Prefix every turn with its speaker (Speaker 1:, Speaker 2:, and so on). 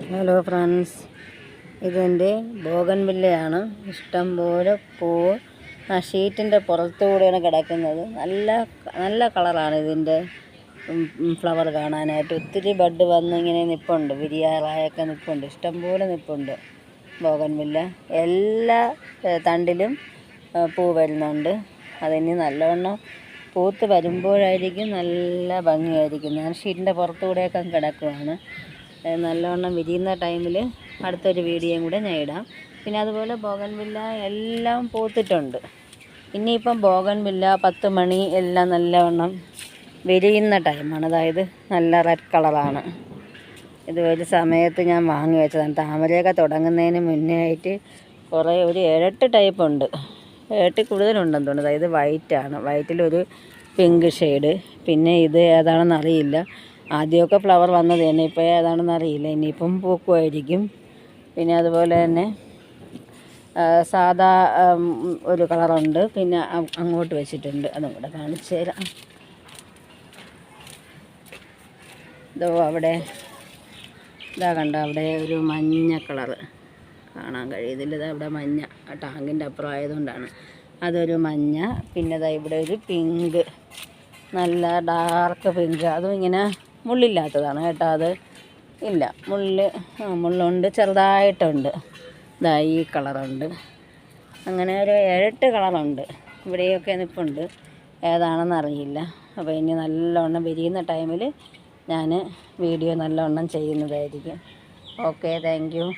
Speaker 1: Hello friends, ഇതെൻ്റെ ബോഗൺവില്ലയാണ്. ഇഷ്ടം പോലെ പൂവ് ആ ഷീറ്റിൻ്റെ പുറത്തുകൂടെയാണ് കിടക്കുന്നത്. നല്ല നല്ല കളറാണ് ഇതിൻ്റെ ഫ്ലവർ കാണാനായിട്ട്. ഒത്തിരി ബഡ് വന്ന് ഇങ്ങനെ നിൽപ്പുണ്ട്, വിരിയാറായൊക്കെ നിൽപ്പുണ്ട്, ഇഷ്ടം പോലെ നിൽപ്പുണ്ട് ബോഗൺവില്ല. എല്ലാ തണ്ടിലും പൂ വരുന്നുണ്ട്. അതിന് നല്ലവണ്ണം പൂത്ത് വരുമ്പോഴായിരിക്കും നല്ല ഭംഗിയായിരിക്കും. ഞാൻ ഷീറ്റിൻ്റെ പുറത്തുകൂടെയൊക്കെ കിടക്കുവാണ്. നല്ലവണ്ണം വിരിയുന്ന ടൈമിൽ അടുത്തൊരു വീഡിയോയും കൂടെ ഞാൻ ഇടാം. പിന്നെ അതുപോലെ ബോഗൺവില്ല എല്ലാം പൂത്തിട്ടുണ്ട്. ഇനിയിപ്പം ബോഗൺവില്ല 10 മണി എല്ലാം നല്ലവണ്ണം വിരിയുന്ന ടൈമാണ്. അതായത് നല്ല റെഡ് കളറാണ്. ഇത് ഒരു സമയത്ത് ഞാൻ വാങ്ങി വെച്ചതാണ്. താമരയൊക്കെ തുടങ്ങുന്നതിന് മുന്നേ ആയിട്ട് ഒരു 7-8 ടൈപ്പ് ഉണ്ട്. 7 കൂടുതലുണ്ടെന്ന് തോന്നുന്നു. അതായത് വൈറ്റാണ്, വൈറ്റിലൊരു പിങ്ക് ഷെയ്ഡ്, പിന്നെ ഇത് ഏതാണെന്ന് അറിയില്ല. ആദ്യമൊക്കെ ഫ്ലവർ വന്നത് തന്നെ, ഇപ്പോൾ ഏതാണെന്ന് അറിയില്ല. ഇനിയിപ്പം പൂക്കുമായിരിക്കും. പിന്നെ അതുപോലെ തന്നെ സാദാ ഒരു കളറുണ്ട്, പിന്നെ അങ്ങോട്ട് വെച്ചിട്ടുണ്ട്. അതും കൂടെ കാണിച്ചു തരാം. ഇതോ അവിടെ ഇതാ കണ്ട, അവിടെ ഒരു മഞ്ഞ കളറ് കാണാൻ കഴിയുന്നില്ല. ഇതാ അവിടെ മഞ്ഞ, ആ ടാങ്കിൻ്റെ അപ്പുറം ആയതുകൊണ്ടാണ്. അതൊരു മഞ്ഞ. പിന്നെ ഇതാ ഇവിടെ ഒരു പിങ്ക്, നല്ല ഡാർക്ക് പിങ്ക്. അതും ഇങ്ങനെ മുള്ളില്ലാത്തതാണ് കേട്ടോ. അത് ഇല്ല, മുള്ളുണ്ട്, ചെറുതായിട്ടുണ്ട്. ഇതാ ഈ കളറുണ്ട്. അങ്ങനെ ഒരു 7-8 കളറുണ്ട്. ഇവിടെയൊക്കെ നിൽപ്പുണ്ട്, ഏതാണെന്ന് അറിയില്ല. അപ്പോൾ ഇനി നല്ലവണ്ണം വിരിയുന്ന ടൈമിൽ ഞാൻ വീഡിയോ നല്ലവണ്ണം ചെയ്യുന്നതായിരിക്കും. Okay, thank you.